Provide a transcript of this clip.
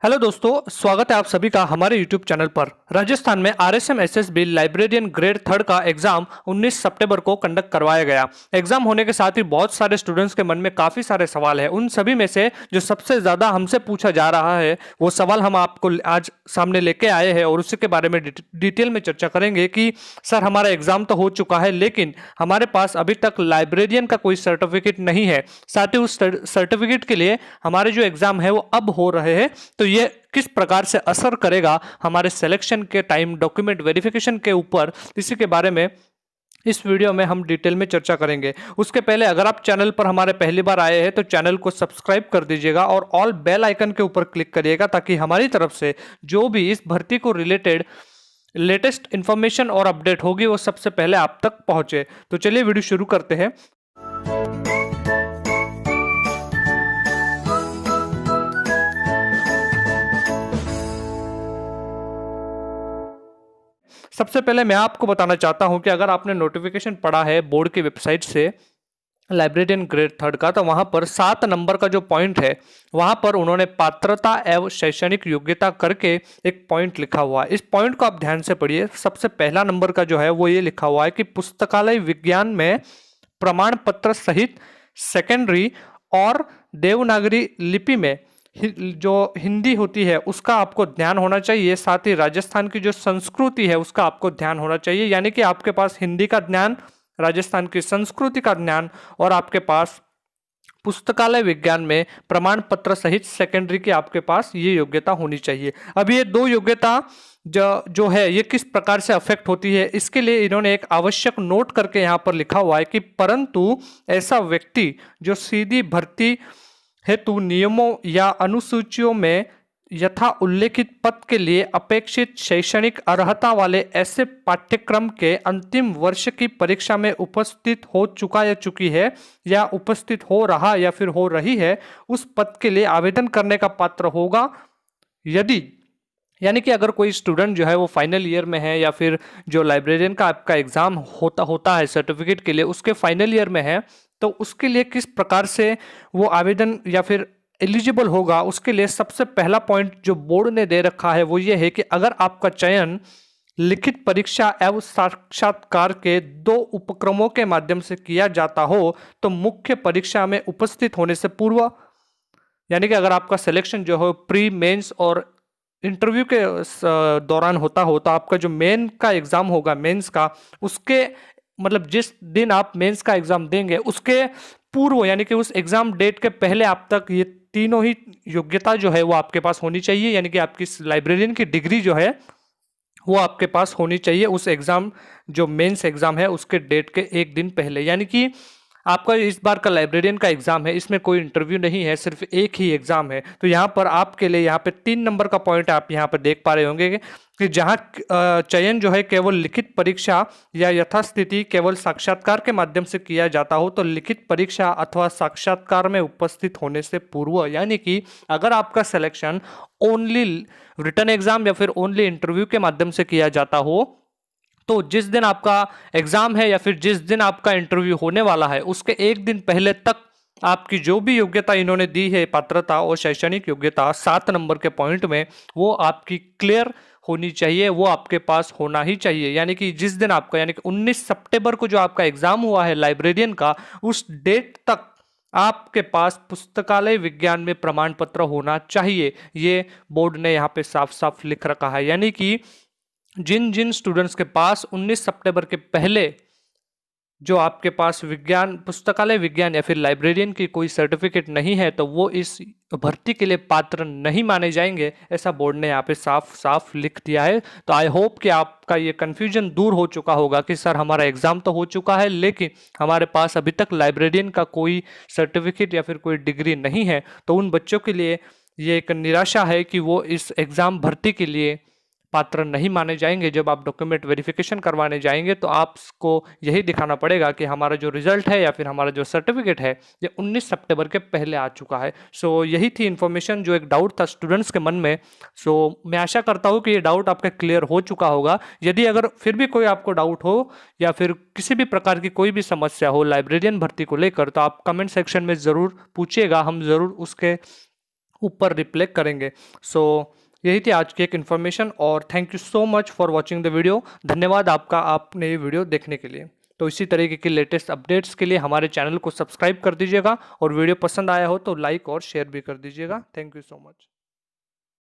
Hello दोस्तों, स्वागत है आप सभी का हमारे यूट्यूब चैनल पर। राजस्थान में RSM SSB librarian grade third का एग्जाम 19 सितंबर को कंडक्ट करवाया गया। एग्जाम होने के साथ ही बहुत सारे स्टूडेंट्स के मन में काफ़ी सारे सवाल हैं। उन सभी में से जो सबसे ज़्यादा हमसे पूछा जा रहा है वो सवाल हम आपको आज सामने लेके आए हैं और उसी के बारे में डिटेल में चर्चा करेंगे कि सर हमारा एग्जाम तो हो चुका है लेकिन हमारे पास अभी तक लाइब्रेरियन का कोई सर्टिफिकेट नहीं है। साथ ही उस सर्टिफिकेट के लिए हमारे जो एग्जाम है वो अब हो रहे हैं, तो ये किस प्रकार से असर करेगा हमारे सिलेक्शन के टाइम डॉक्यूमेंट वेरिफिकेशन के ऊपर, इसी के बारे में इस वीडियो में हम डिटेल में चर्चा करेंगे। उसके पहले अगर आप चैनल पर हमारे पहली बार आए हैं तो चैनल को सब्सक्राइब कर दीजिएगा और ऑल बेल आइकन के ऊपर क्लिक करिएगा ताकि हमारी तरफ से जो भी इस भर्ती को रिलेटेड लेटेस्ट इंफॉर्मेशन और अपडेट होगी वो सबसे पहले आप तक पहुंचे। तो चलिए वीडियो शुरू करते हैं। सबसे पहले मैं आपको बताना चाहता हूं कि अगर आपने नोटिफिकेशन पढ़ा है बोर्ड की वेबसाइट से लाइब्रेरियन ग्रेड थर्ड का, तो वहां पर 7 नंबर का जो पॉइंट है वहां पर उन्होंने पात्रता एवं शैक्षणिक योग्यता करके एक पॉइंट लिखा हुआ है। इस पॉइंट को आप ध्यान से पढ़िए। सबसे पहला नंबर का जो है वो ये लिखा हुआ है कि पुस्तकालय विज्ञान में प्रमाण पत्र सहित सेकेंडरी और देवनागरी लिपि में जो हिंदी होती है उसका आपको ध्यान होना चाहिए। साथ ही राजस्थान की जो संस्कृति है उसका आपको ध्यान होना चाहिए, यानी कि आपके पास हिंदी का ज्ञान, राजस्थान की संस्कृति का ज्ञान और आपके पास पुस्तकालय विज्ञान में प्रमाण पत्र सहित सेकेंडरी की आपके पास ये योग्यता होनी चाहिए। अब ये दो योग्यता जो है ये किस प्रकार से अफेक्ट होती है, इसके लिए इन्होंने एक आवश्यक नोट करके यहाँ पर लिखा हुआ है कि परंतु ऐसा व्यक्ति जो सीधी भर्ती हेतु नियमों या अनुसूचियों में यथा उल्लेखित पद के लिए अपेक्षित शैक्षणिक अर्हता वाले ऐसे पाठ्यक्रम के अंतिम वर्ष की परीक्षा में उपस्थित हो चुका या चुकी है या उपस्थित हो रहा या फिर हो रही है, उस पद के लिए आवेदन करने का पात्र होगा। यदि यानी कि अगर कोई स्टूडेंट जो है वो फाइनल ईयर में है या फिर जो लाइब्रेरियन का आपका एग्जाम होता है सर्टिफिकेट के लिए उसके फाइनल ईयर में है, तो उसके लिए किस प्रकार से वो आवेदन या फिर एलिजिबल होगा, उसके लिए सबसे पहला पॉइंट जो बोर्ड ने दे रखा है वो ये है कि अगर आपका चयन लिखित परीक्षा एवं साक्षात्कार के 2 उपक्रमों के माध्यम से किया जाता हो तो मुख्य परीक्षा में उपस्थित होने से पूर्व, यानी कि अगर आपका सिलेक्शन जो हो प्री मेंस और इंटरव्यू के दौरान होता हो, तो आपका जो मेन का एग्जाम होगा मेंस का, उसके मतलब जिस दिन आप मेंस का एग्जाम देंगे उसके पूर्व यानी कि उस एग्जाम डेट के पहले आप तक ये तीनों ही योग्यता जो है वो आपके पास होनी चाहिए, यानी कि आपकी लाइब्रेरियन की डिग्री जो है वो आपके पास होनी चाहिए उस एग्जाम जो मेंस एग्जाम है उसके डेट के एक दिन पहले। यानी कि आपका इस बार का लाइब्रेरियन का एग्जाम है, इसमें कोई इंटरव्यू नहीं है, सिर्फ एक ही एग्जाम है। तो यहाँ पर आपके लिए यहाँ पे 3 नंबर का पॉइंट आप यहाँ पर देख पा रहे होंगे कि जहाँ चयन जो है केवल लिखित परीक्षा या यथास्थिति केवल साक्षात्कार के माध्यम से किया जाता हो तो लिखित परीक्षा अथवा साक्षात्कार में उपस्थित होने से पूर्व, यानी कि अगर आपका सिलेक्शन ओनली रिटन एग्जाम या फिर ओनली इंटरव्यू के माध्यम से किया जाता हो, तो जिस दिन आपका एग्जाम है या फिर जिस दिन आपका इंटरव्यू होने वाला है उसके एक दिन पहले तक आपकी जो भी योग्यता इन्होंने दी है, पात्रता और शैक्षणिक योग्यता 7 नंबर के पॉइंट में, वो आपकी क्लियर होनी चाहिए, वो आपके पास होना ही चाहिए। यानी कि जिस दिन आपका यानी कि 19 सितंबर को जो आपका एग्जाम हुआ है लाइब्रेरियन का, उस डेट तक आपके पास पुस्तकालय विज्ञान में प्रमाण पत्र होना चाहिए। ये बोर्ड ने यहाँ पे साफ साफ लिख रखा है। यानी कि जिन जिन स्टूडेंट्स के पास 19 सितंबर के पहले जो आपके पास विज्ञान पुस्तकालय विज्ञान या फिर लाइब्रेरियन की कोई सर्टिफिकेट नहीं है तो वो इस भर्ती के लिए पात्र नहीं माने जाएंगे, ऐसा बोर्ड ने यहाँ पे साफ साफ लिख दिया है। तो आई होप कि आपका ये कन्फ्यूजन दूर हो चुका होगा कि सर हमारा एग्जाम तो हो चुका है लेकिन हमारे पास अभी तक लाइब्रेरियन का कोई सर्टिफिकेट या फिर कोई डिग्री नहीं है। तो उन बच्चों के लिए ये एक निराशा है कि वो इस एग्जाम भर्ती के लिए पात्र नहीं माने जाएंगे। जब आप डॉक्यूमेंट वेरिफिकेशन करवाने जाएंगे तो आपको यही दिखाना पड़ेगा कि हमारा जो रिजल्ट है या फिर हमारा जो सर्टिफिकेट है ये 19 सितंबर के पहले आ चुका है। सो यही थी इन्फॉर्मेशन जो एक डाउट था स्टूडेंट्स के मन में। सो मैं आशा करता हूँ कि ये डाउट आपका क्लियर हो चुका होगा। यदि अगर फिर भी कोई आपको डाउट हो या फिर किसी भी प्रकार की कोई भी समस्या हो लाइब्रेरियन भर्ती को लेकर तो आप कमेंट सेक्शन में ज़रूर पूछिएगा, हम ज़रूर ऊपर रिप्ले करेंगे। सो यही थी आज की एक इन्फॉर्मेशन, और thank you so much for watching the video. धन्यवाद आपका आपने ये वीडियो देखने के लिए। तो इसी तरीके की लेटेस्ट अपडेट्स के लिए हमारे चैनल को सब्सक्राइब कर दीजिएगा, और वीडियो पसंद आया हो तो लाइक और शेयर भी कर दीजिएगा। Thank you so much.